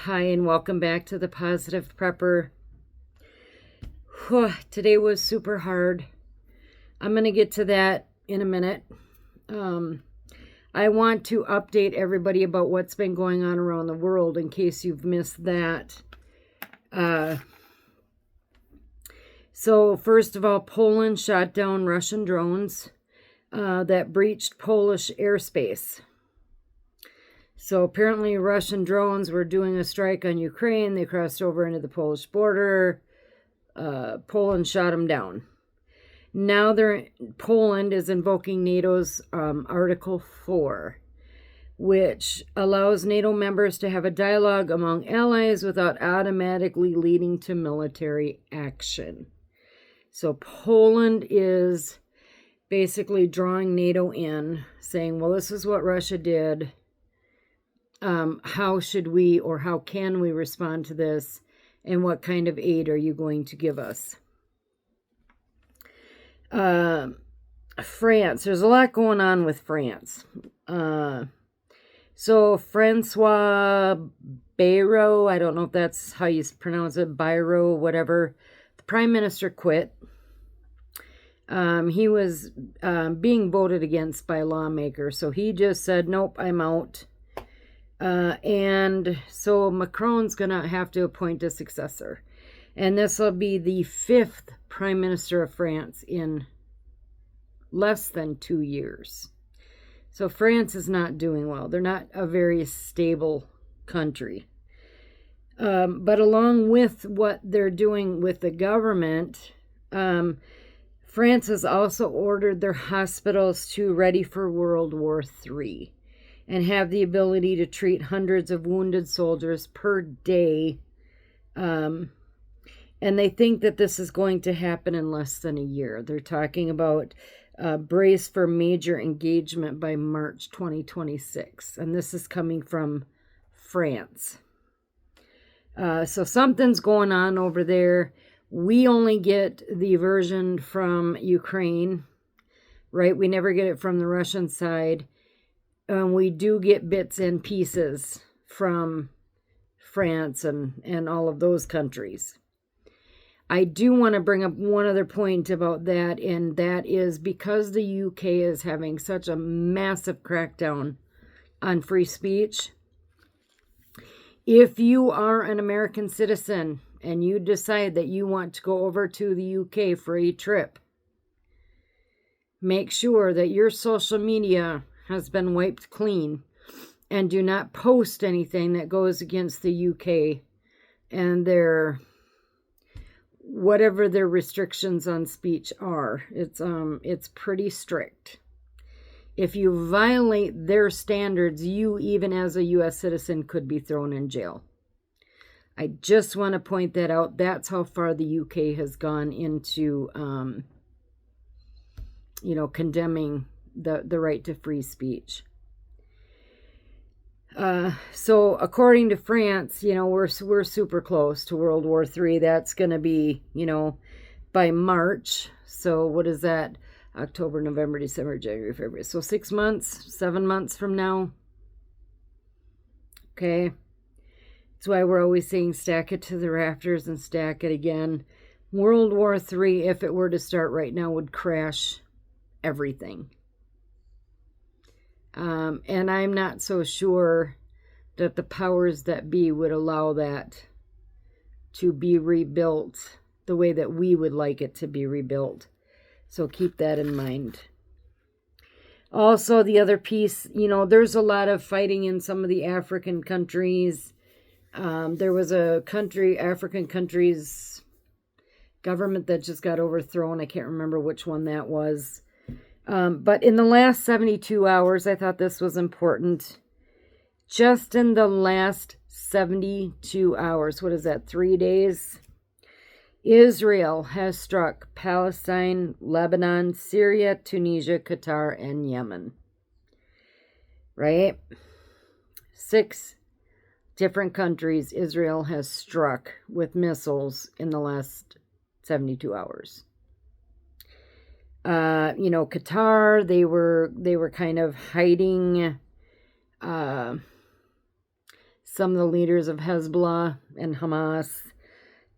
Hi, and welcome back to the Positive Prepper. Today was super hard. I'm going to get to that in a minute. I want to update everybody about what's been going on around the world in case you've missed that. So first of all, Poland shot down Russian drones that breached Polish airspace. So apparently Russian drones were doing a strike on Ukraine. They crossed over into the Polish border. Poland shot them down. Now Poland is invoking NATO's Article 4, which allows NATO members to have a dialogue among allies without automatically leading to military action. So Poland is basically drawing NATO in, saying, well, this is what Russia did. How should we or how can we respond to this? And what kind of aid are you going to give us? France. There's a lot going on with France. So Francois Bayrou, I don't know if that's how you pronounce it, Bayrou, whatever. The prime minister quit. He was being voted against by lawmakers. So he just said, nope, I'm out. And so Macron's going to have to appoint a successor. And this will be the 5th Prime Minister of France in less than 2 years. So France is not doing well. They're not a very stable country. But along with what they're doing with the government, France has also ordered their hospitals to ready for World War III. And have the ability to treat hundreds of wounded soldiers per day. And they think that this is going to happen in less than a year. They're talking about brace for major engagement by March 2026. And this is coming from France. So something's going on over there. We only get the version from Ukraine, right? We never get it from the Russian side. We do get bits and pieces from France and all of those countries. I do want to bring up one other point about that, and that is because the UK is having such a massive crackdown on free speech. If you are an American citizen and you decide that you want to go over to the UK for a trip, make sure that your social media has been wiped clean, and do not post anything that goes against the UK and their whatever their restrictions on speech are. It's pretty strict. If you violate their standards, you, even as a U.S. citizen, could be thrown in jail. I just want to point that out. That's how far the UK has gone into condemning the right to free speech. So according to France, we're super close to World War III. That's going to be, by March. So what is that? October, November, December, January, February. So 6 months, 7 months from now. Okay. That's why we're always saying stack it to the rafters and stack it again. World War III, if it were to start right now, would crash everything. And I'm not so sure that the powers that be would allow that to be rebuilt the way that we would like it to be rebuilt. So keep that in mind. Also, the other piece, there's a lot of fighting in some of the African countries. There was a African country's government that just got overthrown. I can't remember which one that was. But in the last 72 hours, I thought this was important. Just in the last 72 hours, what is that, 3 days? Israel has struck Palestine, Lebanon, Syria, Tunisia, Qatar, and Yemen. Right? 6 different countries Israel has struck with missiles in the last 72 hours. Qatar, they were kind of hiding some of the leaders of Hezbollah and Hamas.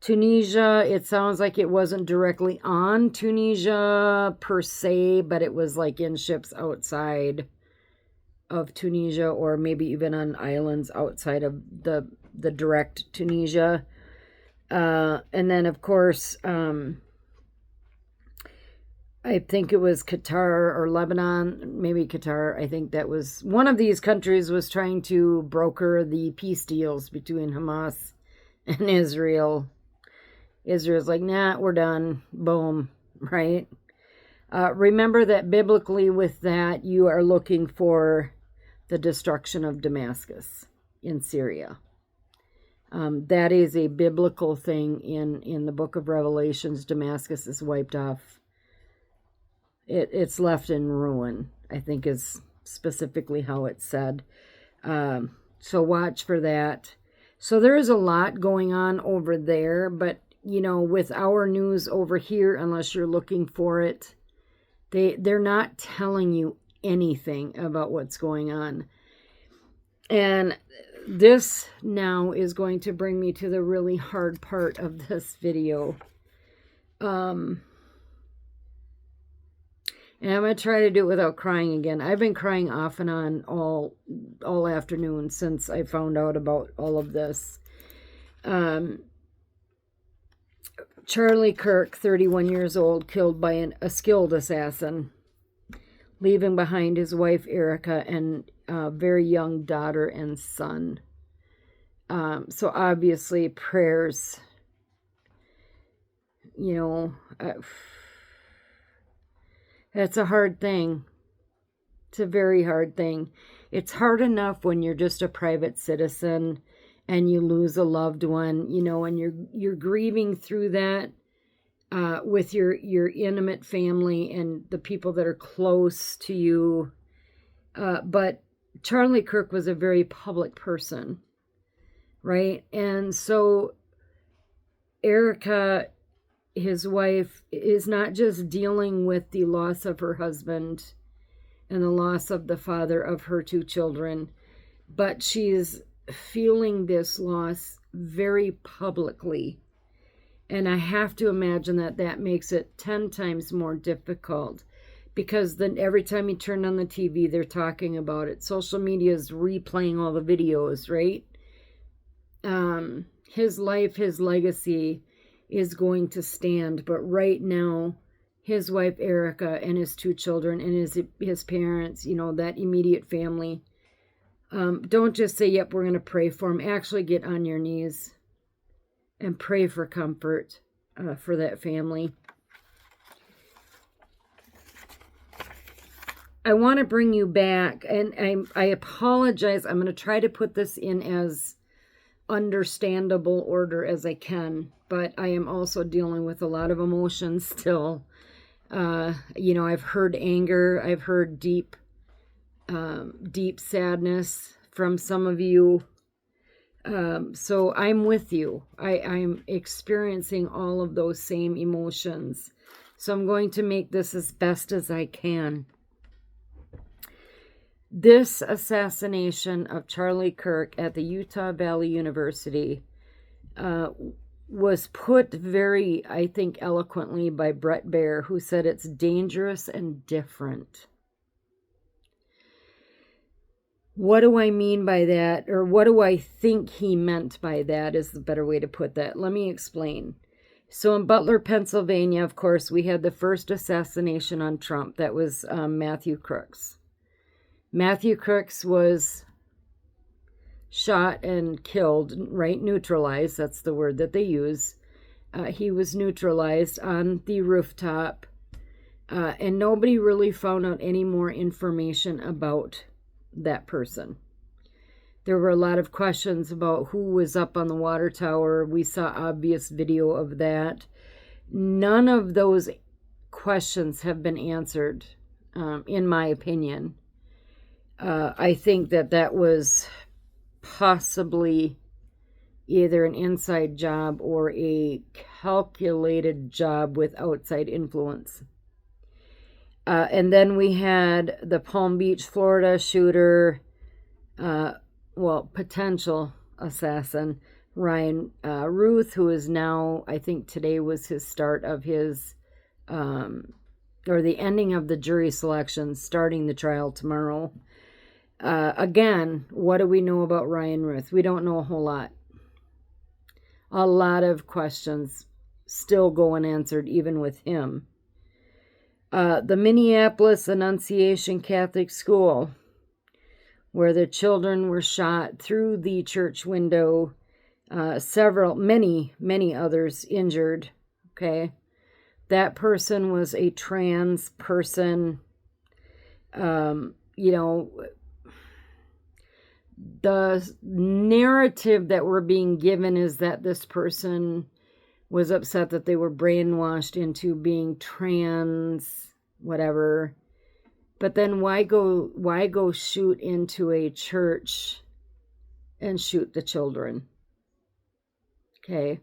Tunisia, it sounds like it wasn't directly on Tunisia per se, but it was like in ships outside of Tunisia, or maybe even on islands outside of the direct Tunisia. And then, of course, I think it was Qatar or Lebanon, maybe Qatar. I think that was one of these countries was trying to broker the peace deals between Hamas and Israel. Israel's like, nah, we're done. Boom, right? Remember that biblically with that, you are looking for the destruction of Damascus in Syria. That is a biblical thing in the book of Revelations. Damascus is wiped off. It's left in ruin, I think is specifically how it's said. So watch for that. So there is a lot going on over there, but, you know, with our news over here, unless you're looking for it, they're not telling you anything about what's going on. And this now is going to bring me to the really hard part of this video. And I'm going to try to do it without crying again. I've been crying off and on all afternoon since I found out about all of this. Charlie Kirk, 31 years old, killed by a skilled assassin, leaving behind his wife Erica and a very young daughter and son. So obviously prayers, you know, that's a hard thing. It's a very hard thing. It's hard enough when you're just a private citizen and you lose a loved one, you know, and you're grieving through that with your intimate family and the people that are close to you. But Charlie Kirk was a very public person, right? And so Erica, his wife, is not just dealing with the loss of her husband and the loss of the father of her two children, but she's feeling this loss very publicly. And I have to imagine that makes it 10 times more difficult, because then every time you turn on the TV, they're talking about it. Social media is replaying all the videos, right? His life, his legacy is going to stand, but right now his wife Erica and his two children and his parents, you know, that immediate family, don't just say, yep, we're going to pray for him. Actually get on your knees and pray for comfort for that family. I want to bring you back, and I apologize. I'm going to try to put this in as understandable order as I can, but I am also dealing with a lot of emotions still. You know, I've heard anger, I've heard deep sadness from some of you. So I'm with you. I'm experiencing all of those same emotions. So I'm going to make this as best as I can. This assassination of Charlie Kirk at the Utah Valley University was put very, I think, eloquently by Brett Baer, who said it's dangerous and different. What do I mean by that? Or what do I think he meant by that is the better way to put that. Let me explain. So in Butler, Pennsylvania, of course, we had the first assassination on Trump. That was Matthew Crooks. Matthew Crooks was shot and killed, right? Neutralized, that's the word that they use. He was neutralized on the rooftop, and nobody really found out any more information about that person. There were a lot of questions about who was up on the water tower. We saw obvious video of that. None of those questions have been answered, in my opinion. I think that was possibly either an inside job or a calculated job with outside influence. And then we had the Palm Beach, Florida shooter, potential assassin, Ryan Ruth, who is now, I think today was his start of his, or the ending of the jury selection, starting the trial tomorrow. Again, what do we know about Ryan Ruth? We don't know a whole lot. A lot of questions still go unanswered, even with him. The Minneapolis Annunciation Catholic School, where the children were shot through the church window, many others injured, okay? That person was a trans person. The narrative that we're being given is that this person was upset that they were brainwashed into being trans, whatever. But then why go shoot into a church and shoot the children? Okay.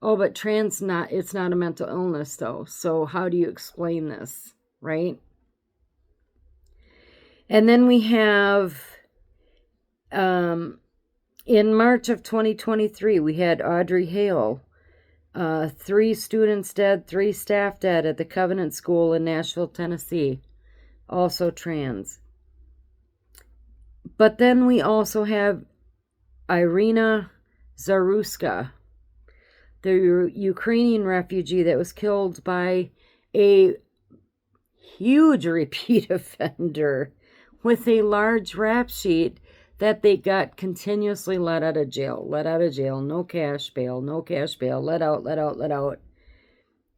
Oh, but it's not a mental illness though. So how do you explain this, right? And then we have, in March of 2023, we had Audrey Hale, 3 students dead, 3 staff dead at the Covenant School in Nashville, Tennessee, also trans. But then we also have Irina Zaruska, the Ukrainian refugee that was killed by a huge repeat offender with a large rap sheet that they got continuously let out of jail, no cash bail, let out.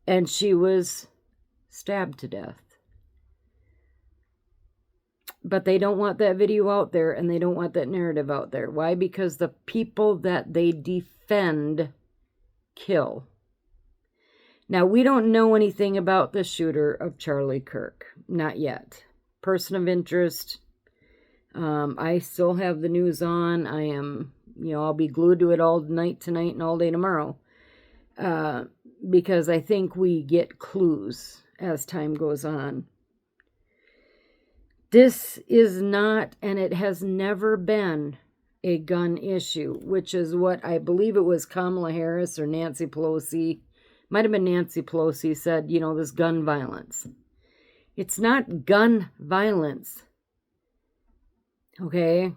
And she was stabbed to death. But they don't want that video out there, and they don't want that narrative out there. Why? Because the people that they defend kill. Now, we don't know anything about the shooter of Charlie Kirk. Not yet. Person of interest. I still have the news on. I am, I'll be glued to it all night tonight and all day tomorrow. Because I think we get clues as time goes on. This is not, and it has never been, a gun issue, which is what I believe it was Kamala Harris or Nancy Pelosi, might have been Nancy Pelosi, said, this gun violence. It's not gun violence. Okay?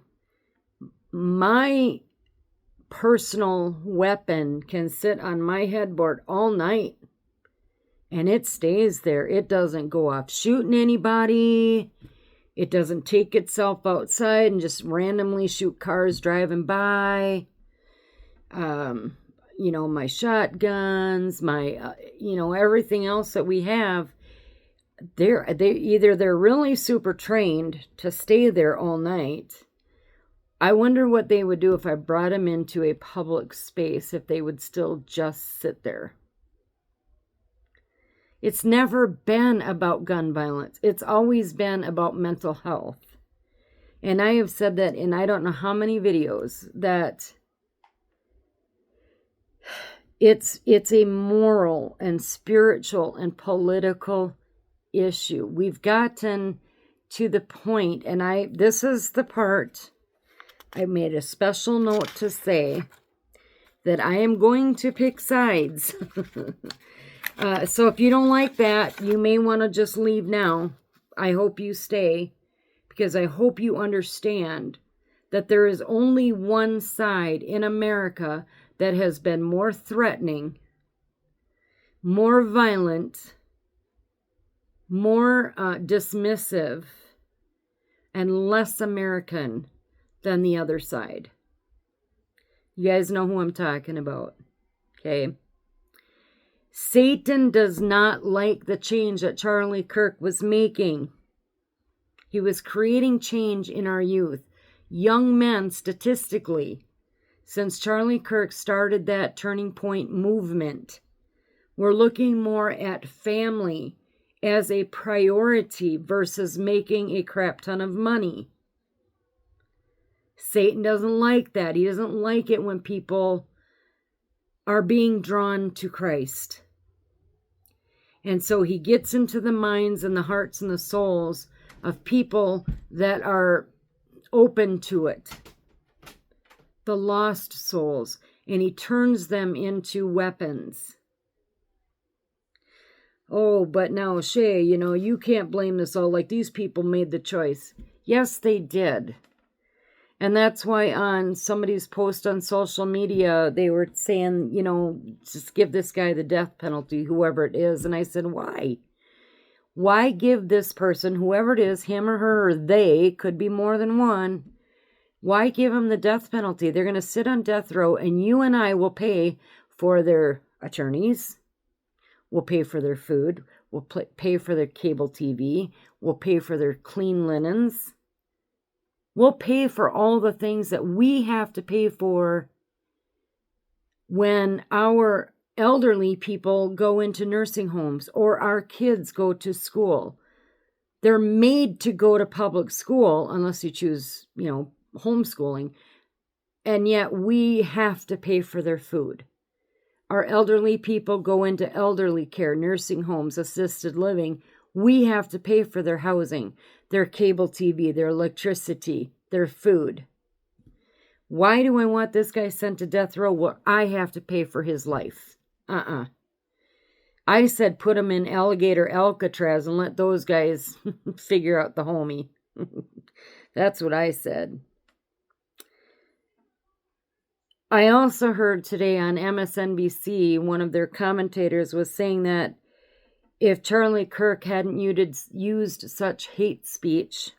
My personal weapon can sit on my headboard all night, and it stays there. It doesn't go off shooting anybody. It doesn't take itself outside and just randomly shoot cars driving by. My shotguns, my, everything else that we have, they're really super trained to stay there all night. I wonder what they would do if I brought them into a public space, if they would still just sit there. It's never been about gun violence. It's always been about mental health. And I have said that in I don't know how many videos, that it's a moral and spiritual and political issue. We've gotten to the point, and this is the part I made a special note to say that I am going to pick sides. So if you don't like that, you may want to just leave now. I hope you stay, because I hope you understand that there is only one side in America that has been more threatening, more violent, more dismissive, and less American than the other side. You guys know who I'm talking about, okay? Satan does not like the change that Charlie Kirk was making. He was creating change in our youth. Young men, statistically, since Charlie Kirk started that turning point movement, we're looking more at family as a priority versus making a crap ton of money. Satan doesn't like that. He doesn't like it when people are being drawn to Christ. And so he gets into the minds and the hearts and the souls of people that are open to it. the lost souls, and he turns them into weapons. Oh, but now, Shay, you can't blame this all. Like, these people made the choice. Yes, they did. And that's why on somebody's post on social media, they were saying, just give this guy the death penalty, whoever it is. And I said, why? Why give this person, whoever it is, him or her or they, could be more than one, why give them the death penalty? They're going to sit on death row, and you and I will pay for their attorneys. We'll pay for their food. We'll pay for their cable TV. We'll pay for their clean linens. We'll pay for all the things that we have to pay for when our elderly people go into nursing homes or our kids go to school. They're made to go to public school unless you choose, homeschooling. And yet we have to pay for their food. Our elderly people go into elderly care, nursing homes, assisted living. We have to pay for their housing, their cable TV, their electricity, their food. Why do I want this guy sent to death row? Well, I have to pay for his life. I said put him in alligator Alcatraz and let those guys figure out the homie. That's what I said. I also heard today on MSNBC, one of their commentators was saying that if Charlie Kirk hadn't used such hate speech,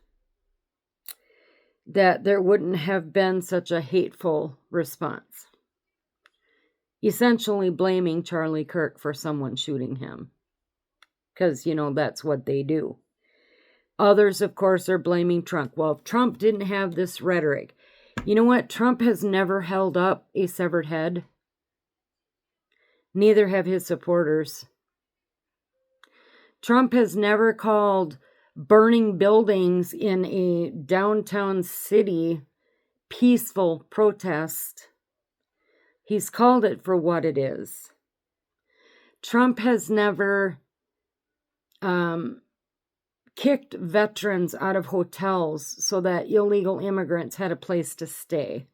that there wouldn't have been such a hateful response. Essentially blaming Charlie Kirk for someone shooting him. Because, that's what they do. Others, of course, are blaming Trump. Well, if Trump didn't have this rhetoric, you know what? Trump has never held up a severed head. Neither have his supporters. Trump has never called burning buildings in a downtown city peaceful protest. He's called it for what it is. Trump has never kicked veterans out of hotels so that illegal immigrants had a place to stay.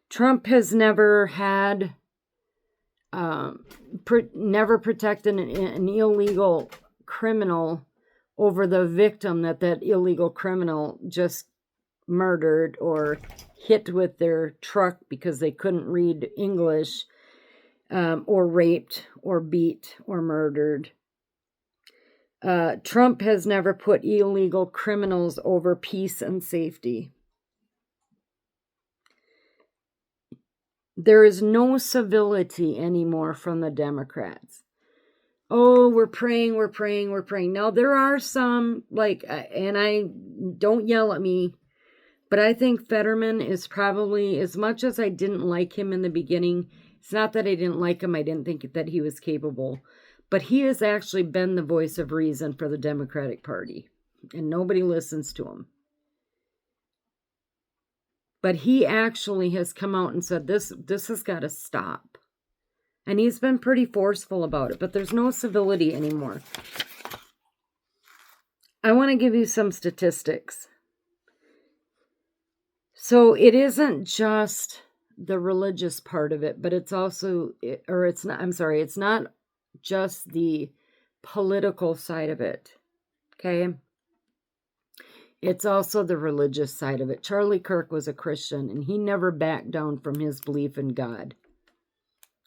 Trump has never had, never protected an illegal criminal over the victim that illegal criminal just murdered or hit with their truck because they couldn't read English, or raped or beat or murdered. Trump has never put illegal criminals over peace and safety. There is no civility anymore from the Democrats. Oh, we're praying. Now, there are some, and I don't yell at me, but I think Fetterman is probably, as much as I didn't like him in the beginning, it's not that I didn't like him, I didn't think that he was capable, but he has actually been the voice of reason for the Democratic Party, and nobody listens to him. But he actually has come out and said, this has got to stop. And he's been pretty forceful about it, but there's no civility anymore. I want to give you some statistics. So it isn't just the religious part of it, but it's also, it's not just the political side of it, okay? It's also the religious side of it. Charlie Kirk was a Christian, and he never backed down from his belief in God,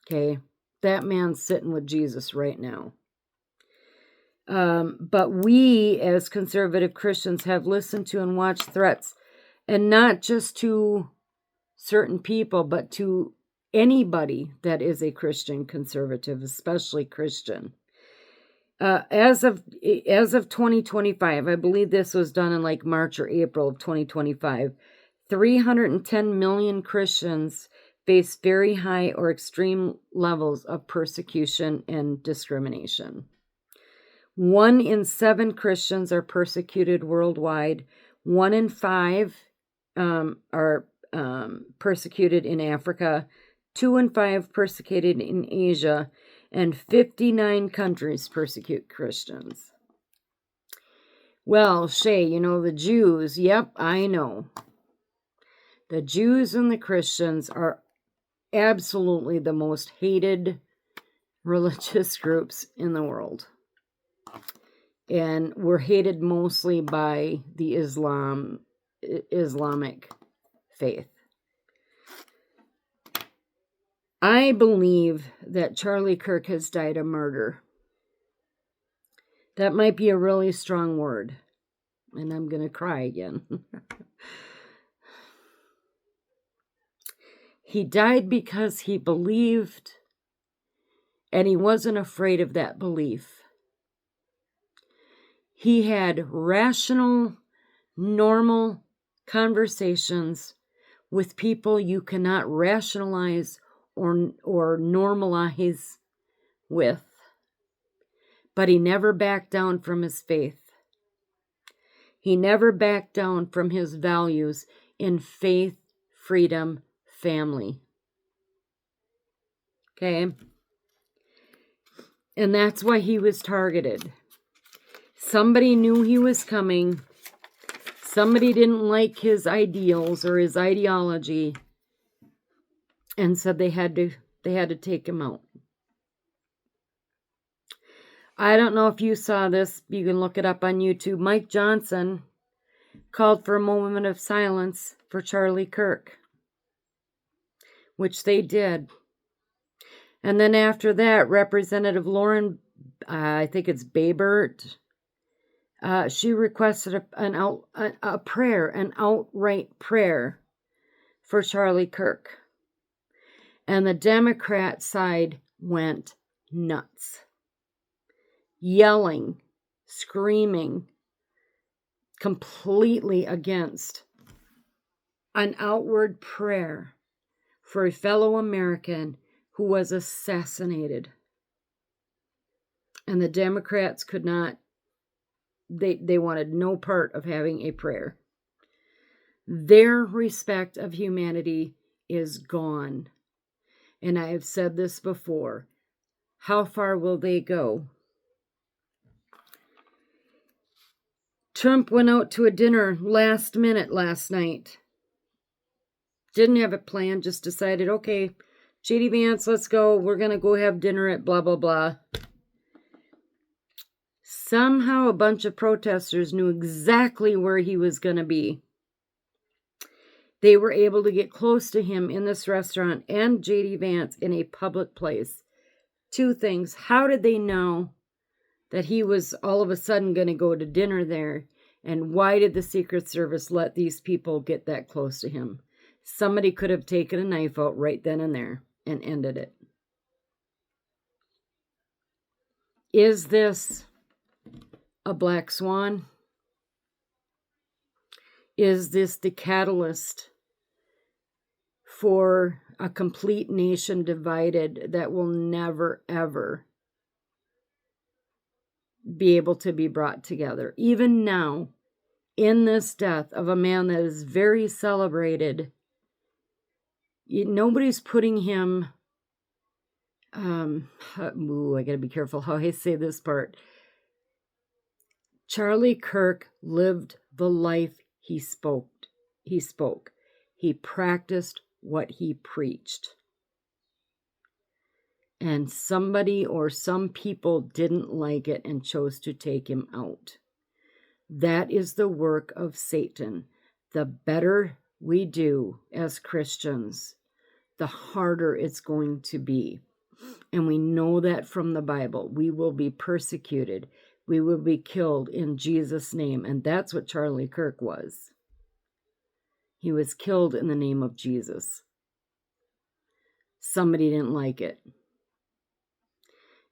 okay? That man's sitting with Jesus right now. But we, as conservative Christians, have listened to and watched threats, and not just to certain people, but to anybody that is a Christian conservative, especially Christian. As of 2025, I believe this was done in March or April of 2025, 310 million Christians face very high or extreme levels of persecution and discrimination. 1 in 7 Christians are persecuted worldwide. 1 in 5 are persecuted in Africa, 2 in 5 persecuted in Asia, and 59 countries persecute Christians. Well, Shay, the Jews, yep, I know. The Jews and the Christians are absolutely the most hated religious groups in the world. And we're hated mostly by the Islamic faith. I believe that Charlie Kirk has died a murder. That might be a really strong word. And I'm going to cry again. He died because he believed, and he wasn't afraid of that belief. He had rational, normal conversations with people you cannot rationalize or normalize with. But he never backed down from his faith. He never backed down from his values in faith, freedom, family. Okay? And that's why he was targeted. Somebody knew he was coming. Somebody didn't like his ideals or his ideology and said they had to take him out. I don't know if you saw this. You can look it up on YouTube. Mike Johnson called for a moment of silence for Charlie Kirk, which they did. And then after that, Representative Lauren, I think it's Babert, she requested a prayer, an outright prayer for Charlie Kirk. And the Democrat side went nuts. Yelling, screaming, completely against an outward prayer for a fellow American who was assassinated. And the Democrats could not, they wanted no part of having a prayer. Their respect of humanity is gone. And I have said this before. How far will they go? Trump went out to a dinner last minute last night. Didn't have it planned, just decided, okay, J.D. Vance, let's go. We're going to go have dinner at blah, blah, blah. Somehow a bunch of protesters knew exactly where he was going to be. They were able to get close to him in this restaurant and J.D. Vance in a public place. Two things. How did they know that he was all of a sudden going to go to dinner there? And why did the Secret Service let these people get that close to him? Somebody could have taken a knife out right then and there and ended it. Is this a black swan? Is this the catalyst for a complete nation divided that will never, ever be able to be brought together? Even now, in this death of a man that is very celebrated, nobody's putting him, I gotta be careful how I say this part. Charlie Kirk lived the life he spoke. He practiced what he preached. And somebody or some people didn't like it and chose to take him out. That is the work of Satan. The better we do as Christians, the harder it's going to be. And we know that from the Bible. We will be persecuted. We will be killed in Jesus' name. And that's what Charlie Kirk was. He was killed in the name of Jesus. Somebody didn't like it.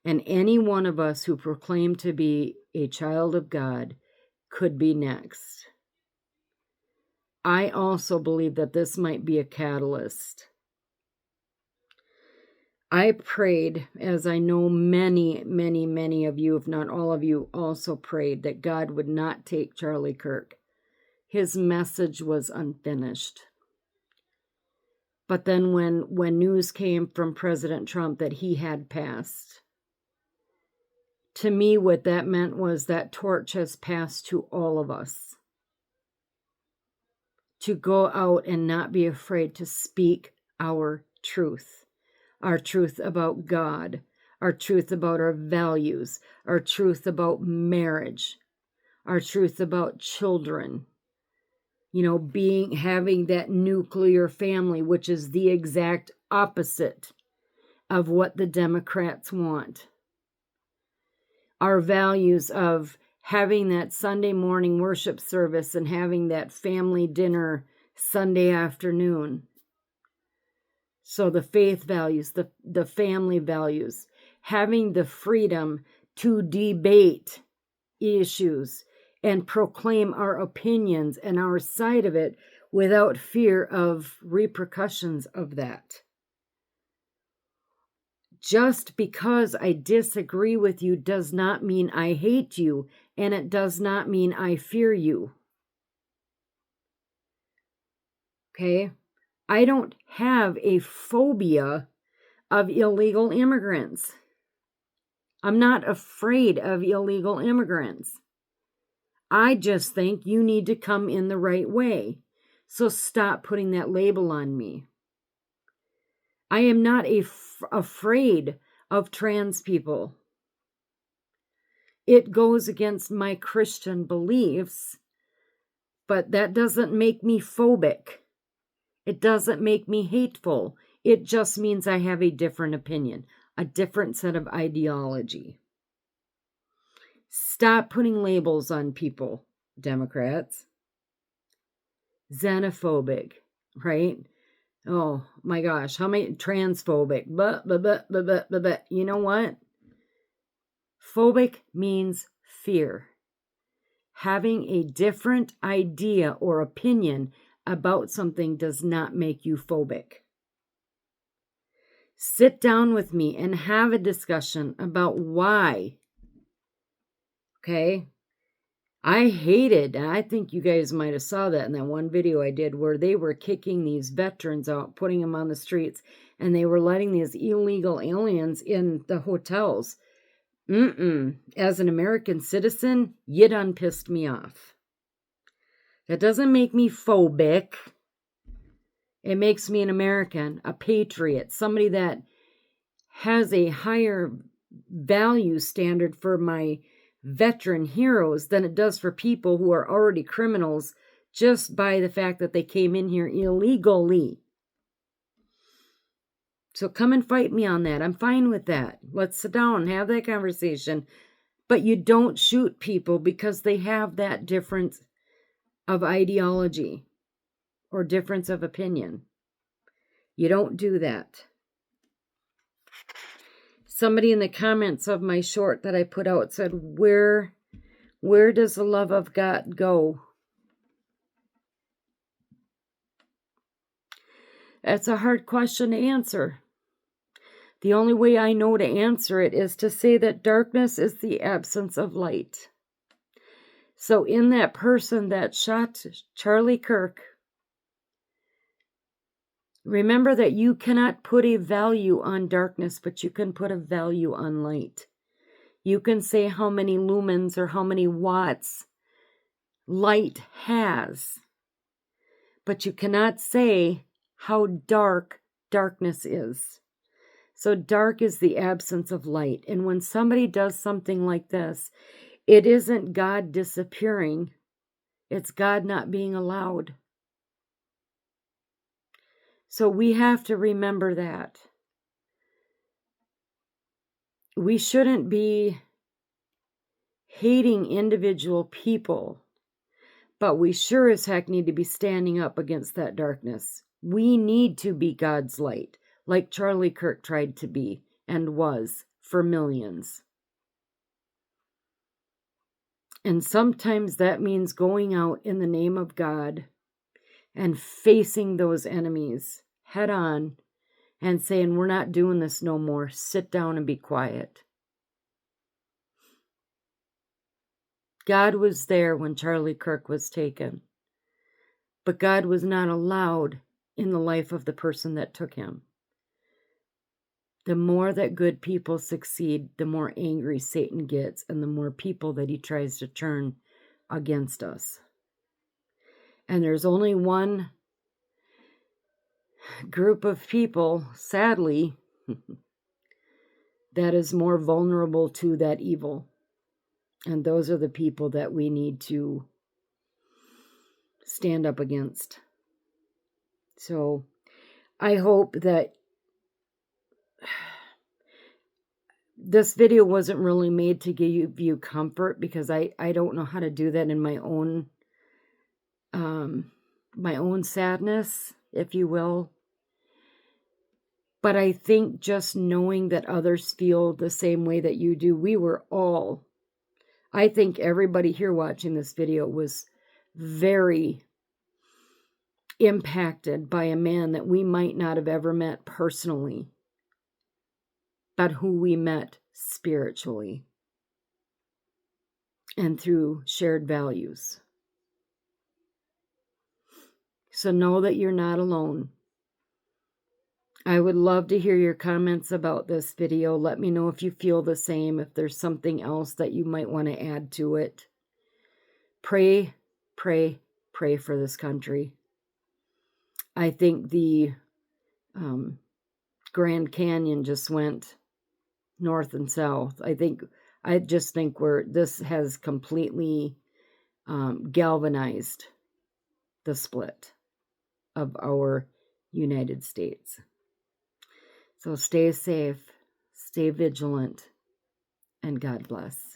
And any one of us who proclaim to be a child of God could be next. I also believe that this might be a catalyst. I prayed, as I know many, many, many of you, if not all of you, also prayed that God would not take Charlie Kirk. His message was unfinished. But then when news came from President Trump that he had passed, To me, what that meant was that torch has passed to all of us. To go out and not be afraid to speak our truth about God, our truth about our values, our truth about marriage, our truth about children. Having that nuclear family, which is the exact opposite of what the Democrats want. Our values of having that Sunday morning worship service and having that family dinner Sunday afternoon. So the faith values, the family values, having the freedom to debate issues and proclaim our opinions and our side of it without fear of repercussions of that. Just because I disagree with you does not mean I hate you, and it does not mean I fear you. Okay? I don't have a phobia of illegal immigrants. I'm not afraid of illegal immigrants. I just think you need to come in the right way. So stop putting that label on me. I am not afraid of trans people. It goes against my Christian beliefs, but that doesn't make me phobic. It doesn't make me hateful. It just means I have a different opinion, a different set of ideology. Stop putting labels on people, Democrats. Xenophobic, right? Oh my gosh, how many transphobic? But. You know what? Phobic means fear. Having a different idea or opinion about something does not make you phobic. Sit down with me and have a discussion about why. Okay? I hated, and I think you guys might have saw that in that one video I did where they were kicking these veterans out, putting them on the streets, and they were letting these illegal aliens in the hotels. As an American citizen, you done pissed me off. That doesn't make me phobic. It makes me an American, a patriot, somebody that has a higher value standard for my veteran heroes than it does for people who are already criminals just by the fact that they came in here illegally. So come and fight me on that. I'm fine with that. Let's sit down and have that conversation. But you don't shoot people because they have that difference of ideology or difference of opinion. You don't do that. Somebody in the comments of my short that I put out said, where does the love of God go? That's a hard question to answer. The only way I know to answer it is to say that darkness is the absence of light. So in that person that shot Charlie Kirk, remember that you cannot put a value on darkness, but you can put a value on light. You can say how many lumens or how many watts light has, but you cannot say how dark darkness is. So dark is the absence of light. And when somebody does something like this, it isn't God disappearing. It's God not being allowed. So we have to remember that. We shouldn't be hating individual people, but we sure as heck need to be standing up against that darkness. We need to be God's light, like Charlie Kirk tried to be and was for millions. And sometimes that means going out in the name of God and facing those enemies head on and saying, we're not doing this no more. Sit down and be quiet. God was there when Charlie Kirk was taken, but God was not allowed in the life of the person that took him. The more that good people succeed, the more angry Satan gets, and the more people that he tries to turn against us. And there's only one group of people, sadly, that is more vulnerable to that evil. And those are the people that we need to stand up against. So I hope that this video wasn't really made to give you comfort, because I don't know how to do that in my own sadness, if you will. But I think just knowing that others feel the same way that you do, I think everybody here watching this video was very impacted by a man that we might not have ever met personally, but who we met spiritually and through shared values. So know that you're not alone. I would love to hear your comments about this video. Let me know if you feel the same, if there's something else that you might want to add to it. Pray, pray, pray for this country. I think the Grand Canyon just went north and south. I just think this has completely galvanized the split of our United States. So stay safe, stay vigilant, and God bless.